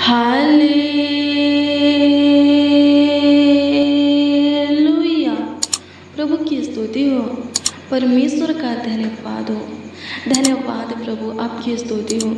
Hallelujah. प्रभु की स्तुति हो, परमेश्वर का धन्यवाद हो। धन्यवाद प्रभु, आपकी स्तुति हो,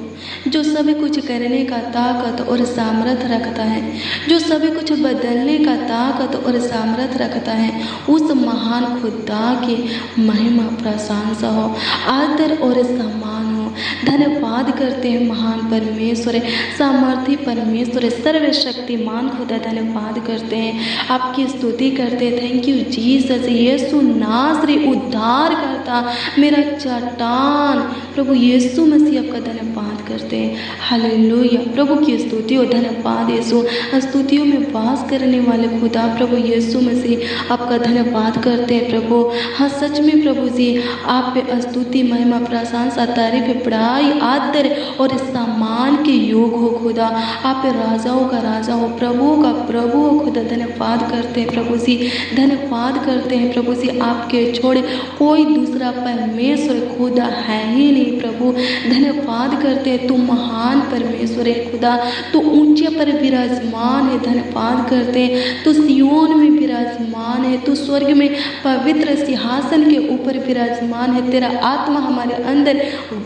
जो सभी कुछ करने का ताकत और सामर्थ रखता है, जो सभी कुछ बदलने का ताकत और सामर्थ रखता है। उस महान खुदा की महिमा प्रशंसा हो, आदर और सम्मान हो। धन्यवाद करते हैं महान परमेश्वर, सामर्थी परमेश्वर, सर्वशक्तिमान खुदा। धन्यवाद करते हैं, आपकी स्तुति करते हैं। थैंक यू जीसस, यीशु नासरी उद्धार करता, मेरा चट्टान प्रभु यीशु मसीह, आपका धन्यवाद करते हैं। हालेलुया। प्रभु की स्तुति हो, धन्यवाद यीशु। स्तुतियों में वास करने वाले खुदा प्रभु यीशु मसीह, आपका धन्यवाद करते हैं प्रभु। हाँ सच में प्रभु जी, आप पे स्तुति, महिमा, प्रशंसा, तारीफ, बड़ाई, आदर और सम्मान के योग हो खुदा। आप राजाओं का राजा हो, प्रभुओं का प्रभु हो खुदा। धन्यवाद करते हैं प्रभु जी, धन्यवाद करते हैं प्रभु जी। आपके छोड़े कोई दूसरा परमेश्वर खुदा है ही नहीं प्रभु। धन्यवाद करते हैं, तू महान परमेश्वर है खुदा, तू ऊंचे पर विराजमान है। धन्यवाद करते हैं, तू सियोन में विराजमान है, तू स्वर्ग में पवित्र सिंहासन के ऊपर विराजमान है। तेरा आत्मा हमारे अंदर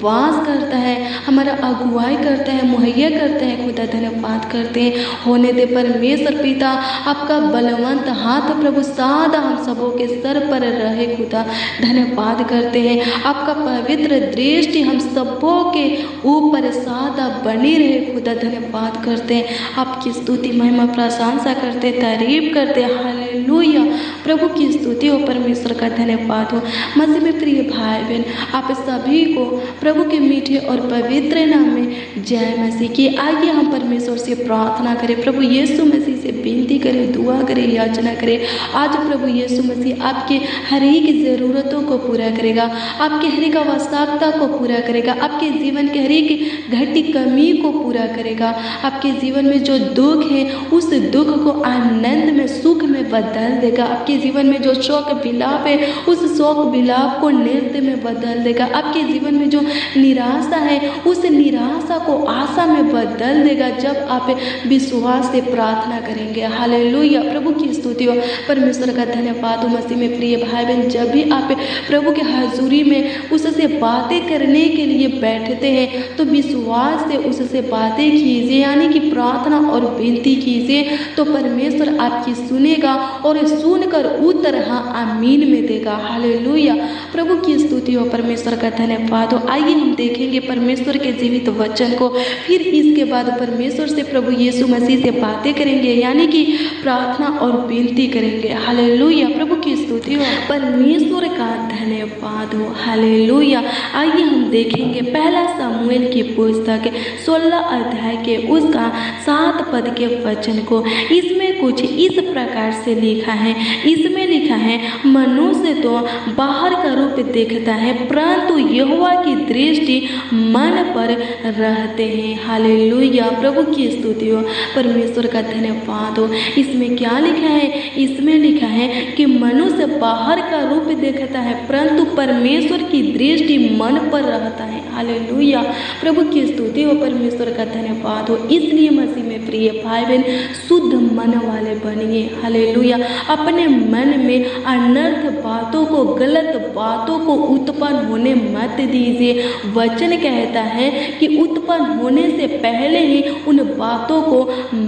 वास करता है, हमारा अगुवाई करता है, मुहैया करता है खुदा। धन्यवाद करते हैं, होने दे परमेश्वर पिता, आपका बलवंत हाथ प्रभु सदा हम सबों के सर पर रहे खुदा। धन्यवाद करते हैं, आपका पवित्र दृष्टि हम सबों के ऊपर सदा बनी रहे खुदा। धन्यवाद करते हैं, आपकी स्तुति, महिमा, प्रशंसा करते, तारीफ करते। हालेलुया। प्रभु की स्तुति हो, परमेश्वर का धन्यवाद हो। मसीह में प्रिय भाई बहन, आप सभी को प्रभु के मीठे और पवित्र नाम में जय मसीह की। आइए हम परमेश्वर से प्रार्थना करें, प्रभु यीशु मसीह से विनती करें, दुआ करें, याचना करें। आज प्रभु यीशु मसीह आपके हर एक ज़रूरतों को पूरा करेगा, आपके हर एक आवश्यकता को पूरा करेगा, आपके जीवन के हर एक घटी कमी को पूरा करेगा। आपके जीवन में जो दुख है उस दुख को आनंद में, सुख में बदल देगा। आपके जीवन में जो शोक विलाप है उस शोक विलाप को नृत्य में बदल देगा। आपके जीवन में जो निराशा है उस निराशा को आशा में बदल देगा, जब आप विश्वास से प्रार्थना करेंगे। हालेलुया। प्रभु की स्तुति हो, परमेश्वर का धन्यवाद हो। मसीह में प्रिय भाई बहन, जब भी आप प्रभु के हजूरी में उससे बातें करने के लिए बैठते हैं तो विश्वास से उससे बातें कीजिए, यानी कि प्रार्थना और विनती कीजिए, तो परमेश्वर आपकी सुनेगा और सुनकर उत्तर हाँ आमीन में देगा। हालेलुया। प्रभु की स्तुति हो, परमेश्वर का धन्यवाद हो। आइए हम देखेंगे परमेश्वर के जीवित वचन को, फिर इसके बाद परमेश्वर से प्रभु यीशु मसीह से बातें करेंगे, यानी कि प्रार्थना और विनती करेंगे। हालेलुया। प्रभु की स्तुति हो, परमेश्वर का धन्यवाद हो। हालेलुया। आइए हम देखेंगे पहला शमूएल की पुस्तक 16 अध्याय के उसका 7 पद के वचन को। इसमें कुछ इस प्रकार से लिखा है, इसमें लिखा है, मनुष्य तो बाहर का रूप देखता है परंतु यहोवा की दृष्टि मन पर रहते हैं। हालेलुया। प्रभु की स्तुति हो, परमेश्वर का धन्यवाद हो। इसमें क्या लिखा है? इसमें लिखा है कि मनुष्य बाहर का रूप देखता है परंतु परमेश्वर की दृष्टि मन पर रहता है। हालेलुया। प्रभु की स्तुति हो, परमेश्वर का धन्यवाद हो। इसलिए मसीह में प्रिय भाई बहन, शुद्ध मन वाले बनिए। हालेलुया। अपने मन में अनर्थ बातों को, गलत बातों को उत्पन्न होने मत दीजिए। वचन कहता है कि उत्पन्न होने से पहले ही उन बातों को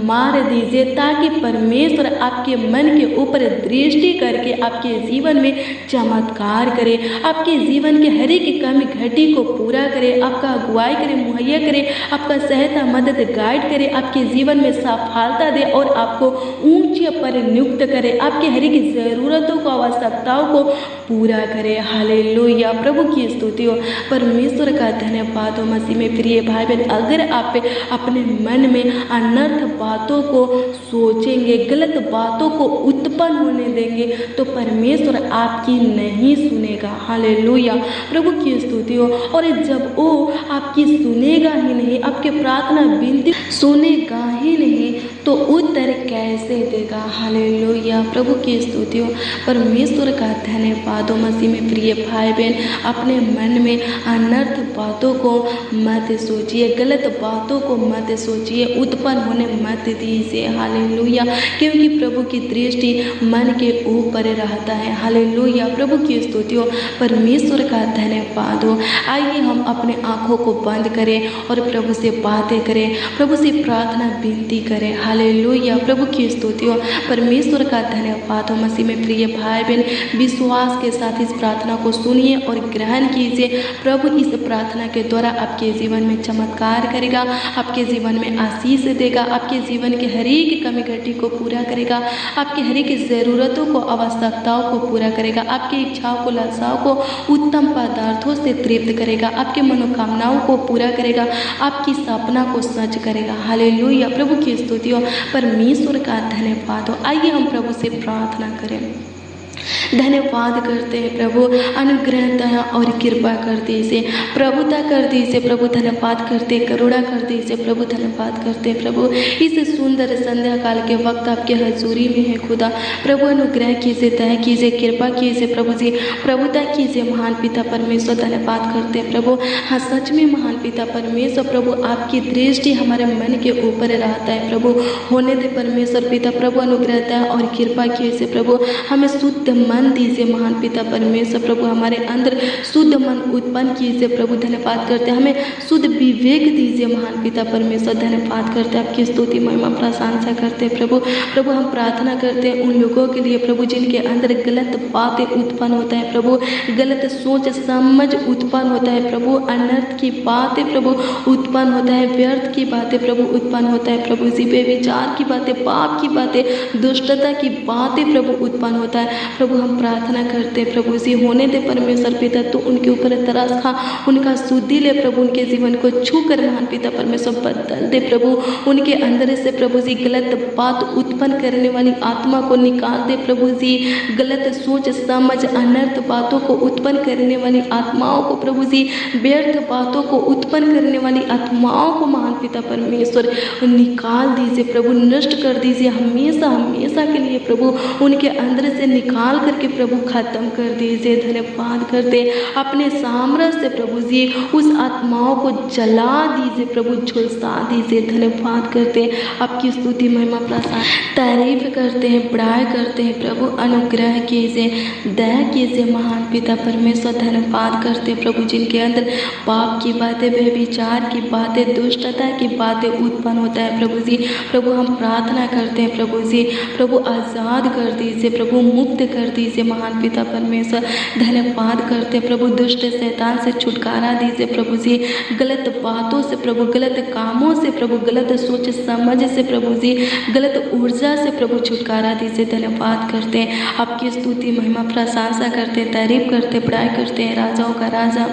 मार दीजिए, ताकि परमेश्वर आपके मन के ऊपर दृष्टि करके आपके जीवन में चमत्कार करे, आपके जीवन के हर एक कमी घटी को पूरा करे, आपका अगुवाई करे, मुहैया करे, आपका सहायता, मदद, गाइड करे, आपके जीवन में सफलता दे और आपको ऊंचे पर नियुक्त करे, आपके हर एक ज़रूरतों को, आवश्यकताओं को पूरा करे। हालेलुया। प्रभु की स्तुति हो, परमेश्वर का धन्यवाद हो। मसीह में प्रिय भाई बहन, अगर आप अपने मन में अनर्थ बातों को सोचेंगे, गलत बातों को उत्पन्न होने देंगे, तो परमेश्वर आपकी नहीं सुनेगा। हालेलुया। प्रभु की स्तुति हो। और जब वो आपकी सुनेगा ही नहीं, आपके प्रार्थना विनती सुनेगा ही नहीं, तो उत्तर कैसे देगा। हालेलुया, प्रभु की स्तुति हो, परमेश्वर का धन्यवाद हो। मसीह में प्रिय भाई बहन, अपने मन में अनर्थ बातों को मत सोचिए, गलत बातों को मत सोचिए, उत्पन्न होने मत दीजिए। हालेलुया, क्योंकि प्रभु की दृष्टि मन के ऊपर रहता है। हालेलुया, प्रभु की स्तुति हो, परमेश्वर का धन्यवाद हो। आइए हम अपने आँखों को बंद करें और प्रभु से बातें करें, प्रभु से प्रार्थना विनती करें। हालेलुया, प्रभु की स्तुति हो, परमेश्वर का धन्यवाद हो। मसीह में प्रिय भाई बहन, विश्वास के साथ इस प्रार्थना को सुनिए और ग्रहण कीजिए। प्रभु इस प्रार्थना के द्वारा आपके जीवन में चमत्कार करेगा, आपके जीवन में आशीष देगा, आपके जीवन के हर एक कमी घटी को पूरा करेगा, आपके हर एक ज़रूरतों को, आवश्यकताओं को पूरा करेगा, आपकी इच्छाओं को, लालसाओं को उत्तम पदार्थों से तृप्त करेगा, आपके मनोकामनाओं को पूरा करेगा, आपकी सपना को सच करेगा। हालेलुया, प्रभु की स्तुति हो, परमेश्वर का धन्यवाद हो। आइए हम प्रभु से प्रार्थना करें। धन्यवाद करते हैं प्रभु, अनुग्रहता और कृपा कर दीजिए, प्रभुता कर दीजिए प्रभु, धन्यवाद करते, करुणा कर दीजिए प्रभु, धन्यवाद करते प्रभु। इस सुंदर संध्या काल के वक्त आपके हजूरी में है खुदा, प्रभु अनुग्रह कीजिए, दया कीजिए, कृपा कीजिए प्रभु जी, प्रभुता कीजिए महान पिता परमेश्वर। धन्यवाद करते प्रभु, हाँ सच में महान पिता परमेश्वर प्रभु, आपकी दृष्टि हमारे मन के ऊपर रहता है प्रभु। होने दे परमेश्वर पिता प्रभु, अनुग्रहता और कृपा कीजिए प्रभु, हमें शुद्ध मन दीजिए महान पिता परमेश्वर प्रभु, हमारे अंदर शुद्ध मन उत्पन्न कीजिए प्रभु। धन्यवाद करते हमें शुद्ध विवेक दीजिए महान पिता परमेश्वर। धन्यवाद करते आपकी स्तुति महिमा प्रशंसा करते प्रभु। प्रभु हम प्रार्थना करते हैं उन लोगों के लिए प्रभु जिनके अंदर गलत बातें उत्पन्न होता है प्रभु, गलत सोच समझ उत्पन्न होता है प्रभु, अनर्थ की बातें प्रभु उत्पन्न होता है, व्यर्थ की बातें प्रभु उत्पन्न होता है प्रभु जी, बेविचार की बातें, पाप की बातें, दुष्टता की बातें प्रभु उत्पन्न होता है प्रभु। हम प्रार्थना करते हैं प्रभु जी, होने दे परमेश्वर पिता, तो उनके ऊपर तरस खा, उनका शुद्धि ले प्रभु, उनके जीवन को छू कर महान पिता परमेश्वर बदल दे प्रभु, उनके अंदर से प्रभु जी गलत बात उत्पन्न करने वाली आत्मा को निकाल दे प्रभु जी, गलत सोच समझ अनर्थ बातों को उत्पन्न करने वाली आत्माओं को प्रभु जी, व्यर्थ बातों को उत्पन्न करने वाली आत्माओं को महान पिता परमेश्वर निकाल दीजिए प्रभु, नष्ट कर दीजिए हमेशा हमेशा के लिए प्रभु, उनके अंदर से निकाल करके प्रभु खत्म कर दीजिए। धन्यवाद करते अपने सामर्थ्य से प्रभु जी उस आत्माओं को जला दीजिए प्रभु, झुलसा दीजिए। धन्यवाद करते आपकी स्तुति महिमा प्रसाद तारीफ करते हैं, बड़ाई करते हैं प्रभु, अनुग्रह कीजिए, दया कीजिए महान पिता परमेश्वर। धन्यवाद करते प्रभु जिनके अंदर पाप की बातें, व्यभिचार की बातें, दुष्टता की बातें उत्पन्न होता है प्रभु जी, प्रभु हम प्रार्थना करते हैं प्रभु जी, प्रभु आज़ाद कर दीजिए प्रभु, मुक्त कर दीजिए महान पिता परमेश्वर। धन्यवाद करते प्रभु, दुष्ट शैतान से छुटकारा दीजिए प्रभु जी, गलत बातों से प्रभु, गलत कामों से प्रभु, गलत सोच समझ से प्रभु जी, गलत ऊर्जा से प्रभु छुटकारा दीजिए। धन्यवाद करते हैं आपकी स्तुति महिमा प्रशंसा करते हैं, तारीफ करते, बड़ाई करते हैं राजाओं का राजा,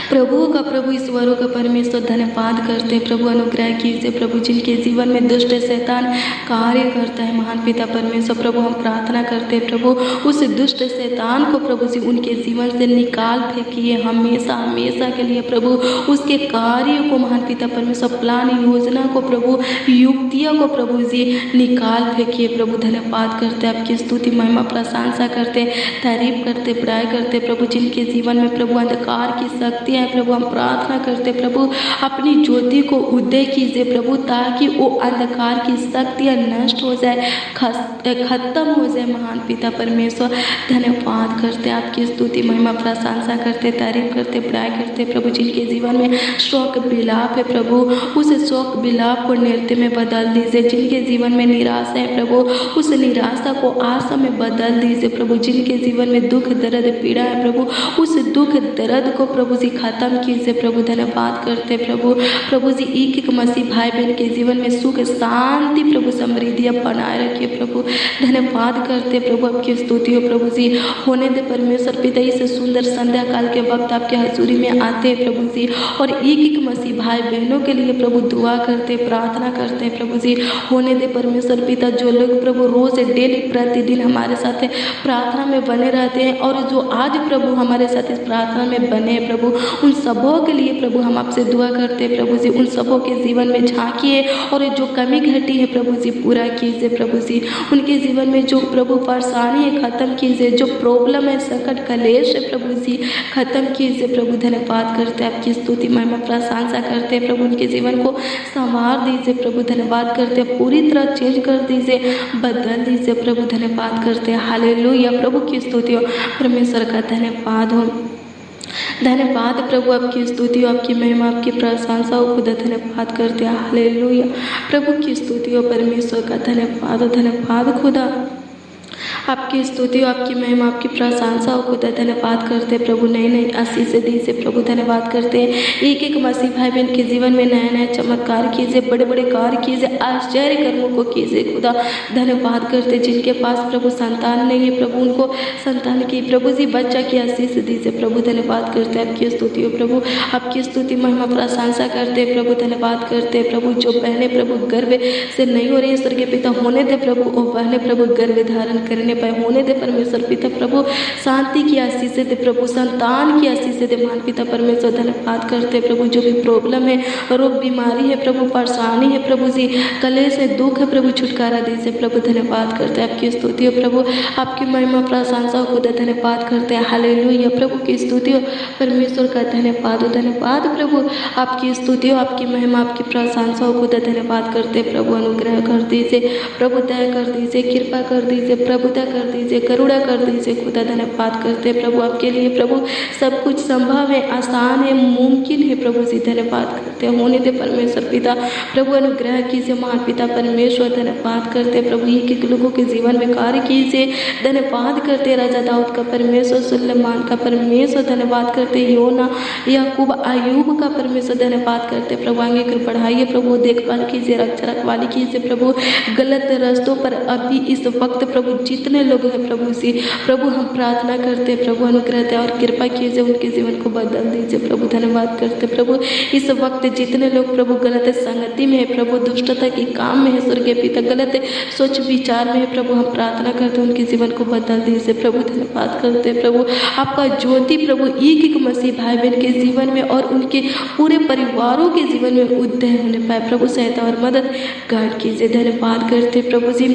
प्रभु का प्रभु, ईश्वरों का परमेश्वर। धन्यवाद करते प्रभु, अनुग्रह कीजिए प्रभु जिनके जीवन में दुष्ट शैतान कार्य करता है महान पिता परमेश्वर। प्रभु हम प्रार्थना करते प्रभु, उस दुष्ट शैतान को प्रभु जी उनके जीवन से निकाल फेंकिए हमेशा हमेशा के लिए प्रभु, उसके कार्य को महान पिता परमेश्वर, प्लान योजना को प्रभु, युक्तियों को प्रभु जी निकाल फेंकिए प्रभु। धन्यवाद करते आपकी स्तुति महिमा प्रशंसा करते, तारीफ करते, बड़ाई करते प्रभु जिनके जीवन में प्रभु अंधकार की शक्ति है प्रभु, हम प्रार्थना करते प्रभु अपनी ज्योति को उदय कीजिए प्रभु, ताकि वो अंधकार की शक्तियाँ नष्ट हो जाए, खत्म हो जाए महान पिता परमेश्वर। धन्यवाद करते आपकी स्तुति महिमा प्रशंसा करते, तारीफ करते, बड़ाई करते प्रभु जिनके जीवन में शोक विलाप है प्रभु, उस शोक विलाप को नृत्य में बदल दीजिए। जिनके जीवन में निराशा है प्रभु, उस निराशा को आशा में बदल दीजिए प्रभु। जिनके जीवन में दुख दर्द पीड़ा है प्रभु, उस दुख दर्द को प्रभु जी खत्म कीजिए प्रभु। धन्यवाद करते प्रभु, प्रभु जी एक एक मसीह भाई बहन के जीवन में सुख शांति प्रभु, समृद्धि बनाए रखिए प्रभु। धन्यवाद करते प्रभु, आपकी स्तुति हो प्रभु जी। होने दे परमेश्वर पिता, इस सुंदर संध्या काल के वक्त आपके हजूरी में आते हैं प्रभु जी, और एक एक मसीह भाई बहनों के लिए प्रभु दुआ करते, प्रार्थना करते प्रभु जी। होने दे परमेश्वर पिता, जो लोग प्रभु रोज डेली प्रतिदिन हमारे साथ प्रार्थना में बने रहते हैं, और जो आज प्रभु हमारे साथ इस प्रार्थना में बने प्रभु, उन सबों के लिए प्रभु हम आपसे दुआ करते हैं प्रभु जी। उन सबों के जीवन में झांकिए और जो कमी घटी है प्रभु जी पूरा कीजिए प्रभु जी। उनके जीवन में जो प्रभु परेशानी है खत्म कीजिए, जो प्रॉब्लम है संकट कलेश है प्रभु जी खत्म कीजिए प्रभु। धन्यवाद करते हैं, आपकी स्तुति महिमा प्रशंसा करते हैं प्रभु। उनके जीवन को संवार दीजिए प्रभु। धन्यवाद करते हैं, पूरी तरह चेंज कर दीजिए, बदल दीजिए प्रभु। धन्यवाद करते हैं, हालेलुया। प्रभु की स्तुति हो, परमेश्वर का धन्यवाद हो। धन्यवाद प्रभु, आपकी स्तुति हो, आपकी महिमा, आपकी प्रशंसा हो खुदा। धन्यवाद करते हैं, हालेलुया। प्रभु की स्तुति हो, परमेश्वर का धन्यवाद हो। धन्यवाद खुदा, आपकी स्तुति हो, आपकी महिमा, आपकी प्रशंसा हो खुदा। धन्यवाद करते प्रभु, नई नई आशीष दीजिए प्रभु। धन्यवाद करते हैं, एक एक मसीह भाई बहन के जीवन में नया नया चमत्कार कीजिए, बड़े बड़े कार्य कीजिए, आश्चर्य कर्मों को कीजिए खुदा। धन्यवाद करते, जिनके पास प्रभु संतान नहीं है प्रभु उनको संतान की प्रभु जी बच्चा की आशीष दीजिए प्रभु। धन्यवाद करते हैं, आपकी स्तुति हो प्रभु, आपकी स्तुति महिमा प्रशंसा करते हैं प्रभु। धन्यवाद करते हैं प्रभु, जो बहनें प्रभु गर्भ से नहीं हो रही है स्वर्गीय पिता होने दे प्रभु, वो बहनें प्रभु गर्भ धारण करने पाए होने दे परमेश्वर पिता प्रभु। शांति की आशीष दे प्रभु, संतान की आशीष दे महान पिता परमेश्वर। धन्यवाद करते प्रभु, जो भी प्रॉब्लम है, रोग बीमारी है प्रभु, परेशानी है प्रभु जी, कलेश है, दुख है प्रभु, छुटकारा दीजिए प्रभु। धन्यवाद करते हैं, आपकी स्तुति हो प्रभु, आपकी महिमा प्रशंसा हो खुदा। धन्यवाद करते हैं, हालेलुया। प्रभु की स्तुति हो, परमेश्वर का धन्यवाद हो। धन्यवाद प्रभु, आपकी स्तुति हो, आपकी महिमा, आपकी प्रशंसा हो खुदा। धन्यवाद करते प्रभु, अनुग्रह कर दीजिए प्रभु, दया कर दीजिए, कृपा कर दीजिए प्रभु, दया कर दीजिए, करुणा कर दीजिए खुदा। धन्यवाद करते प्रभु, आपके लिए प्रभु सब कुछ संभव है, आसान है, मुमकिन है प्रभु जी। धन्यवाद करते होने दे परमेश्वर पिता प्रभु, अनुग्रह कीजिए महान पिता परमेश्वर। धन्यवाद करते प्रभु, एक एक लोगों के जीवन में कार्य कीजिए। धन्यवाद करते राजा दाऊद का परमेश्वर, सुलेमान का परमेश्वर। धन्यवाद करते योना, याकूब, अय्यूब का परमेश्वर। धन्यवाद करते प्रभु, आगे कर बढ़ाइए प्रभु, देखभाल कीजिए, रक्षा रखवाली कीजिए प्रभु। गलत रास्तों पर अभी इस वक्त प्रभु जितने लोग हैं प्रभु जी प्रभु, हम प्रार्थना करते हैं प्रभु, अनुग्रह दे और कृपा कीजिए, उनके जीवन को बदल दीजिए प्रभु। धन्यवाद करते प्रभु, इस वक्त जितने लोग प्रभु गलत संगति में है प्रभु, दुष्टता के काम में है स्वर्गीय पिता, गलत सोच विचार में है प्रभु, हम प्रार्थना करते उनके जीवन को बदल दीजिए प्रभु। धन्यवाद करते प्रभु, आपका ज्योति प्रभु एक एक मसीह भाई बहन के जीवन में और उनके पूरे परिवारों के जीवन में उदय होने पाए प्रभु, सहायता और मदद गाइड कीजिए। धन्यवाद करते प्रभु जी,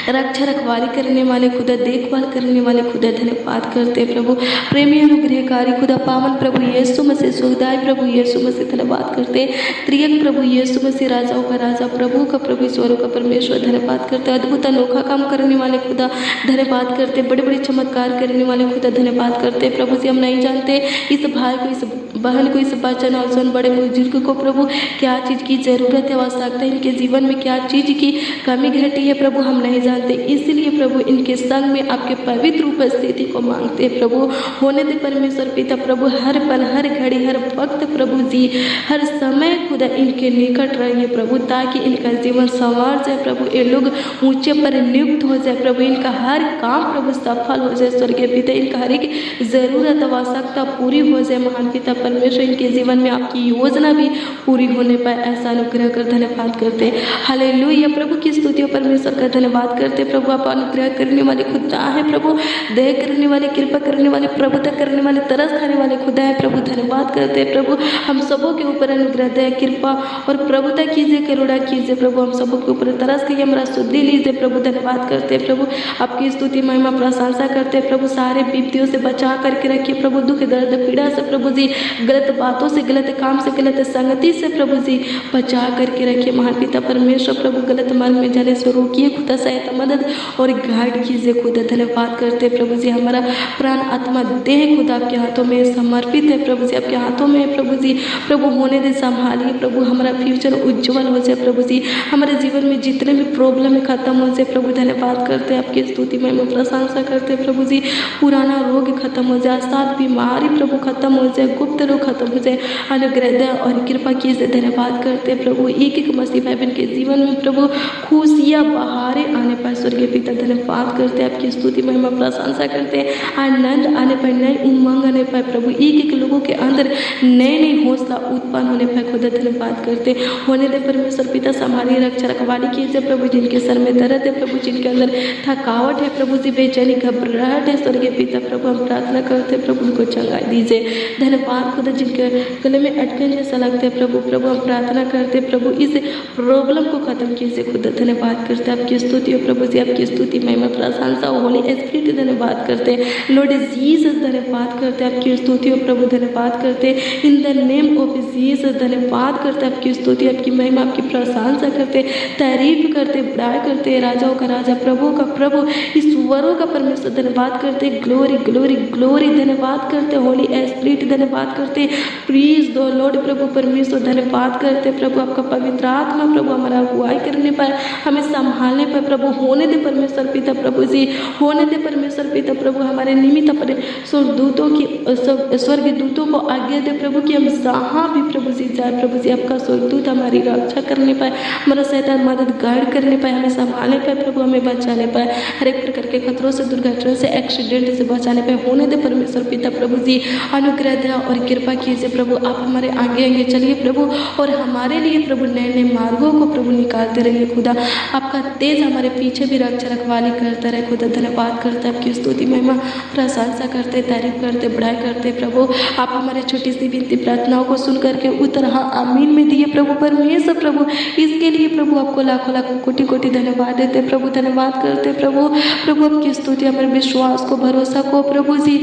रक्षा रखवाली करने वाले खुदा, देखभाल करने वाले खुदा। धन्यवाद करते प्रभु, प्रेमी अनुग्रहकारी खुदा, पावन प्रभु यीशु मसीह, सुखदाय प्रभु यीशु मसीह। धन्यवाद करते त्रियक प्रभु यीशु मसीह, राजाओं का राजा, प्रभु का प्रभु, ईश्वरों का परमेश्वर। धन्यवाद करते अद्भुत अनोखा काम करने वाले खुदा। धन्यवाद करते बड़े बड़े चमत्कार करने वाले खुदा। धन्यवाद करते प्रभु जी, हम नहीं जानते इस भाई को, इस बहन को, इस बच्चन और सन बड़े बुजुर्ग को प्रभु क्या चीज़ की ज़रूरत है, आवश्यकता है, इनके जीवन में क्या चीज़ की कमी घटी है प्रभु, हम नहीं जानते। इसलिए प्रभु इनके संग में आपके पवित्र उपस्थिति को मांगते हैं प्रभु। होने दे परमेश्वर पिता प्रभु, हर पल, हर घड़ी, हर वक्त प्रभु जी, हर समय खुदा इनके निकट रहिए प्रभु, ताकि इनका जीवन संवार जाए प्रभु, ये लोग ऊंचे पर नियुक्त हो जाए प्रभु, इनका हर काम प्रभु सफल हो जाए स्वर्गीय पिता, इनका हर एक ज़रूरत आवश्यकता पूरी हो जाए महान पिता परमेश्वर। इनके जीवन में आपकी योजना भी पूरी होने पाए, ऐसा अनुग्रह कर। धन्यवाद करते हालेलुया। प्रभु की स्तुति परमेश्वर का धन्यवाद करते प्रभु, आप अनुग्रह करने वाले खुदा है प्रभु, दया करने वाले, कृपा करने वाले, प्रभुता करने वाले, तरस खाने वाले खुदा है प्रभु। धन्यवाद करते प्रभु, हम सबों के ऊपर अनुग्रह, दया, कृपा और प्रभुता कीजिए, करुणा कीजिए प्रभु, हम सबों के ऊपर तरस कीजिए, हमारा शुद्धि लीजिए प्रभु। धन्यवाद करते प्रभु, आपकी स्तुति महिमा प्रशंसा करते प्रभु, सारे विपत्तियों से बचा करके रखिए प्रभु, दुख दर्द पीड़ा से प्रभु जी, गलत बातों से, गलत काम से, गलत संगति से प्रभु जी बचा करके रखिए महान पिता परमेश्वर प्रभु। गलत मार्ग में जाने से रोकिए खुदा, सहायता मदद और गाइड कीजिए खुदा। धन्यवाद करते प्रभु जी, हमारा प्राण आत्मा देह खुदा आपके हाथों में समर्पित है प्रभु जी, आपके हाथों में है प्रभु जी प्रभु। होने दे, संभालिए प्रभु, हमारा फ्यूचर उज्जवल हो जाए प्रभु जी, हमारे जीवन में जितने भी प्रॉब्लम है खत्म हो जाए प्रभु। धन्यवाद करते हैं, आपकी स्तुति में प्रशंसा करते हैं प्रभु जी। पुराना रोग खत्म हो जाए, सात बीमारी प्रभु खत्म हो जाए, गुप्त रोग खत्म हो जाए, अनुग्रह और कृपा कीजिए। धन्यवाद करते हैं प्रभु, एक एक मसीह भाई बहन के जीवन में प्रभु खुशियाँ बहारें आने पाए स्वर्गीय पिता। धन्यवाद करते हैं, आपकी स्तुति महिमा प्रशंसा करते हैं, आनंद आने पाए, नए उमंग आने पाए प्रभु, एक एक लोगों के अंदर नए नए हौसला उत्पन्न होने पाए खुदा। धन्यवाद करते होने दे परमेश्वर पिता, संभालिए, रक्षा रखवाली कीजिए प्रभु, जिनके सर में दर्द है प्रभु, जिनके अंदर थकावट है प्रभु जी, बेचैनी घबराहट है स्वर्गीय पिता प्रभु, हम प्रार्थना करते प्रभु, उनको चंगाई दीजिए। धन्यवाद खुदा जिनके गले में अटकन जैसा लगता है प्रभु, प्रभु हम प्रार्थना करते प्रभु इस प्रॉब्लम को ख़त्म कीजिए खुदा। धन्यवाद करते आपकी स्तुति हो प्रभु जी, आपकी स्तुति महिमा प्रशंसा होली स्पिरिट धन्यवाद करते लॉर्ड जीसस, धन्यवाद करते आपकी स्तुति हो प्रभु, धन्यवाद करते in the name of Jesus, धन्यवाद करते आपकी स्तुति, आपकी महिमा, आपकी प्रशंसा करते, तारीफ करते, बड़ाई करते, राजाओं का राजा, प्रभु का प्रभु, ईश्वरों का परमेश्वर, धन्यवाद करते, ग्लोरी ग्लोरी ग्लोरी, धन्यवाद करते होली स्पिरिट, धन्यवाद करते प्लीज दो लॉर्ड प्रभु परमेश्वर, धन्यवाद करते प्रभु आपका पवित्र आत्मा प्रभु हमारा अगुवाई करने पाए, हमें संभालने पाए प्रभु, होने दे परमेश्वर पिता प्रभु जी, होने दे परमेश्वर पिता प्रभु हमारे निमित्त अपने स्वर्गदूतों की स्वर्गदूतों को आज्ञा दे प्रभु कि हम जहाँ भी प्रभु जी जाए प्रभु जी आपका स्वर्गदूत हमारी रक्षा करने पाए, हमारा शैतान मदद गाइड करने पाए, हमें संभालने पाए प्रभु, हमें बचाने पाए, हर एक प्रकार के खतरों से, दुर्घटना से, एक्सीडेंट से बचाने पाए, होने दे परमेश्वर पिता प्रभु जी, अनुग्रह दया और कृपा कीजिए प्रभु, आप हमारे आगे आगे चलिए प्रभु और हमारे लिए प्रभु नए नए मार्गों को प्रभु निकालते रहिए खुदा, आपका तेज हमारे पीछे भी रक्षा रखवाली करता रहे खुदा। धन्यवाद करते आपकी स्तुति महिमा प्रशंसा करते, तारीफ करते, बड़ाई करते प्रभु, आप हमारे छोटी सी विनती प्रार्थनाओं को सुन करके उत्तर हाँ आमीन में दिए प्रभु परमेश्वर प्रभु, इसके लिए प्रभु आपको लाखों लाखों कोटि कोटि धन्यवाद देते प्रभु, धन्यवाद करते प्रभु, प्रभु आपकी स्तुति हमारे विश्वास को, भरोसा को प्रभु जी,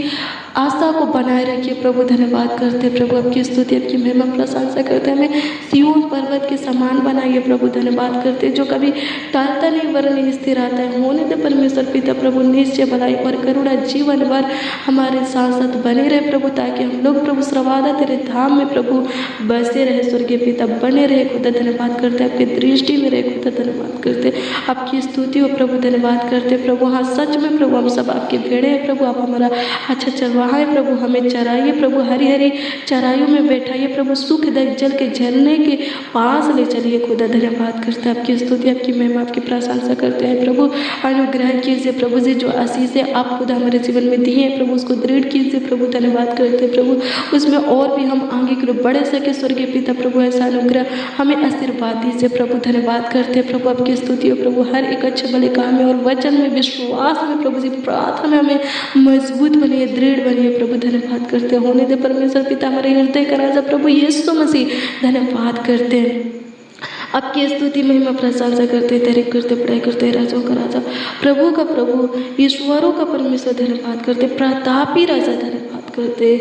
आस्था को बनाए रखिए प्रभु, धन्यवाद करते प्रभु आपकी स्तुति, आपकी महिमा प्रशंसा करते, हमें सिय्योन पर्वत के समान बनाइए प्रभु, धन्यवाद करते जो कभी टालता नहीं वरन स्थिर आता है, होने दे परमेश्वर पिता प्रभु निश्चय भलाई और करुणा जीवन भर हमारे साथ साथ बने रहे प्रभु, ताकि हम लोग प्रभु सर्वदा तेरे धाम में प्रभु बसे रहे, स्वर्गीय पिता बने रहे खुदा, धन्यवाद करते आपकी दृष्टि में रहे खुदा, धन्यवाद करते आपकी स्तुति हो प्रभु, धन्यवाद करते प्रभु, हाँ सच में प्रभु हम सब आपके भेड़े हैं प्रभु, आप हमारा अच्छा चरवाहा है प्रभु, हमें चराइए प्रभु, हरी हरी चराइयों में बैठाइए प्रभु, सुखदायक जल के झरने के पास ले चलिए खुदा, धन्यवाद करते हैं आपकी स्तुति, आपकी महिमा, आपकी प्रशंसा करते हैं प्रभु, अनुग्रह कीजिए प्रभु जी, जो आशीषें आप खुदा हमारे जीवन में दिए हैं प्रभु उसको दृढ़ कीजिए प्रभु, धन्यवाद करते हैं प्रभु, उसमें और भी हम आगे की ओर बढ़ सके स्वर्गीय पिता प्रभु, ऐसा अनुग्रह हमें आशीर्वाद दीजिए प्रभु, धन्यवाद करते हैं प्रभु आपकी स्तुति हो प्रभु, हर एक अच्छे भले काम में और वचन में, विश्वास में प्रभु जी, प्रार्थना में हमें मजबूत बनिए, दृढ़ बनिए प्रभु, धन्यवाद करते होने दे परमेश्वर पिता हमारे हृदय का राजा प्रभु यीशु मसीह, धन्यवाद करते हैं आपकी स्तुति महिमा प्रशंसा करते, तारीफ करते, पढ़ाई करते, राजाओं का राजा, प्रभु का प्रभु, ईश्वरों का परमेश्वर, धन्यवाद करते, प्रतापी राजा, धन्यवाद करते,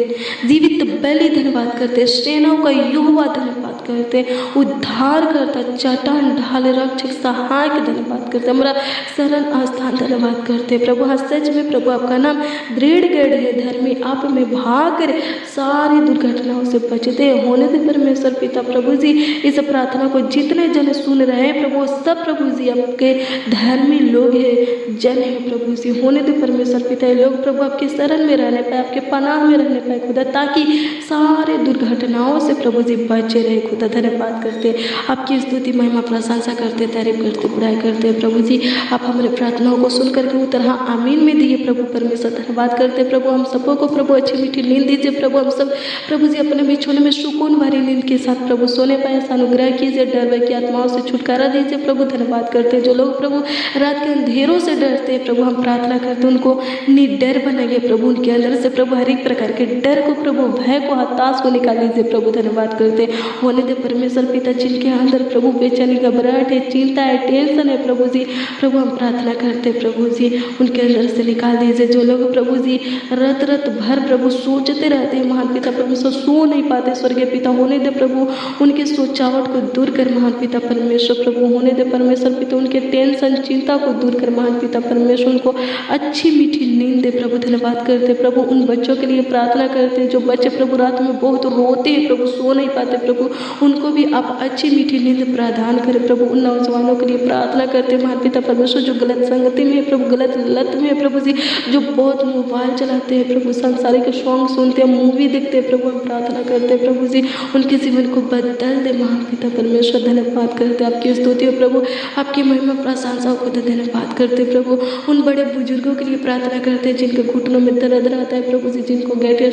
जीवित बलि, धन्यवाद करते, सेनाओं का यहोवा, धन्यवाद करते, उद्धार करता, चट्टान ढाल, रक्षक, सहायक, धन्यवाद करते, हमारा शरण स्थान, धन्यवाद करते प्रभु, हाँ सच में प्रभु आपका नाम दृढ़ गढ़ है, धर्मी आप में भाग कर सारी दुर्घटनाओं से बचते, होने दे परमेश्वर पिता प्रभु जी, इस प्रार्थना को जितने जन सुन रहे हैं प्रभु, सब प्रभु जी आपके धर्मी लोग हैं, जन है प्रभु जी, होने दे परमेश्वर पिता लोग प्रभु आपके शरण में रहने पाए, आपके पनाह में रहने पाए खुदा, ताकि सारे दुर्घटनाओं से प्रभु जी बचे रहे खुदा, धन्यवाद करते आपकी स्तुति महिमा प्रशंसा करते, तारीफ करते, बुराई करते प्रभु जी, आप हमारे प्रार्थनाओं को सुन करके उत्तर हाँ आमीन में दिए प्रभु परमेश्वर, धन्यवाद करते प्रभु, हम सबों को प्रभु अच्छी मीठी नींद दीजिए प्रभु, हम सब प्रभु जी अपने बिछौने में सुकून भरी नींद के साथ प्रभु सोने पाए, अनुग्रह कीजिए, डर की आत्माओं से छुटकारा दीजिए प्रभु, धन्यवाद करते जो लोग प्रभु रात के अंधेरों से डरते हैं प्रभु, हम प्रार्थना करते उनको निडर बनाइए प्रभु, उनके अंदर से प्रभु हर एक प्रकार के डर को प्रभु, भय को, हताश को निकाल दीजिए प्रभु, धन्यवाद करते होने दे परमेश्वर पिता, जिनके अंदर प्रभु बेचैनी, घबराहट है, चिंता है, टेंशन है प्रभु जी, प्रभु हम प्रार्थना करते प्रभु जी उनके अंदर से निकाल दीजिए, जो लोग प्रभु जी रत रत भर प्रभु सोचते रहते हैं महान पिता परमेश्वर, सो नहीं पाते स्वर्गीय पिता, होने दे प्रभु उनके सोचावट को दूर कर महान पिता परमेश्वर प्रभु, होने दे परमेश्वर पिता, उनके टेंशन चिंता को दूर कर महान पिता परमेश्वर, उनको अच्छी मीठी नींद दे प्रभु, धन्यवाद करते प्रभु, उन बच्चों के लिए प्रार्थना करते हैं जो बच्चे प्रभु रात में बहुत रोते हैं प्रभु, सो नहीं पाते प्रभु, उनको भी आप अच्छी मीठी नींद प्रदान करें प्रभु, उन नौजवानों के लिए प्रार्थना करते महान पिता परमेश्वर, जो गलत संगति में है प्रभु, गलत लत में है प्रभु जी, जो बहुत मोबाइल चलाते हैं प्रभु, सांसारिक सॉन्ग सुनते हैं, मूवी देखते हैं प्रभु, हम प्रार्थना करते हैं प्रभु जी उनके जीवन को बदल दे महान पिता परमेश्वर, धन्यवाद करते आपकी स्तुति हो प्रभु, आपकी महिमा प्रशंसा को धन्यवाद करते प्रभु, उन बड़े बुजुर्गों के लिए प्रार्थना करते हैं जिनके घुटनों में दर्द रहता है प्रभु जी, जिनको गैठिया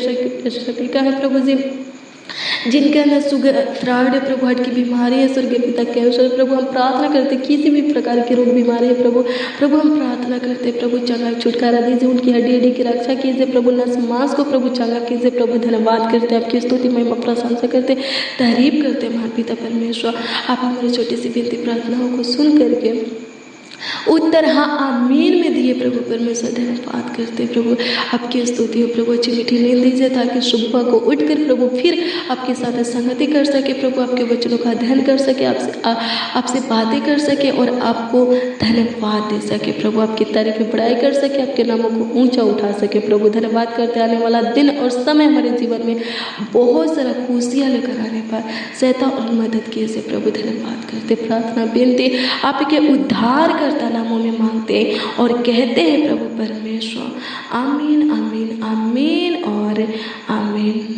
शकीका है प्रभु जी, जिनके अंदर शुगर, थायराइड है प्रभु, हार्ट की बीमारी है स्वर्गीय पिता, कैंसर प्रभु, हम प्रार्थना करते किसी भी प्रकार की रोग बीमारी है प्रभु, प्रभु हम प्रार्थना करते प्रभु चंगा छुटकारा दीजिए, उनकी हड्डी की रक्षा कीजिए प्रभु, नस मांस को प्रभु चंगा कीजिए प्रभु। धन्यवाद करते आपकी स्तुति महिमा प्रशंसा करते, तारीफ करते महान पिता परमेश्वर। आप हमारी छोटी सी विनती प्रार्थनाओं को सुन करके उत्तर हाँ आमीन में दिए प्रभु परमेश्वर। धन्यवाद करते प्रभु, आपकी स्तुति हो प्रभु। अच्छी मीठी नींद दीजिए ताकि सुबह को उठकर प्रभु फिर आपके साथ संगति कर सके प्रभु, आपके वचनों का अध्ययन कर सके, आपसे बातें कर सके और आपको धन्यवाद दे सके प्रभु, आपकी तारीफ बढ़ाई कर सके, आपके नामों को ऊंचा उठा सके प्रभु। धन्यवाद करते आने वाला दिन और समय हमारे जीवन में बहुत सारा खुशियाँ लेकर आने पर सहायता और मदद कीजिए प्रभु। धन्यवाद करते, प्रार्थना विनती आपके उद्धार करता नामों में मांगते और कहते हैं प्रभु परमेश्वर, आमीन आमीन आमीन और आमीन।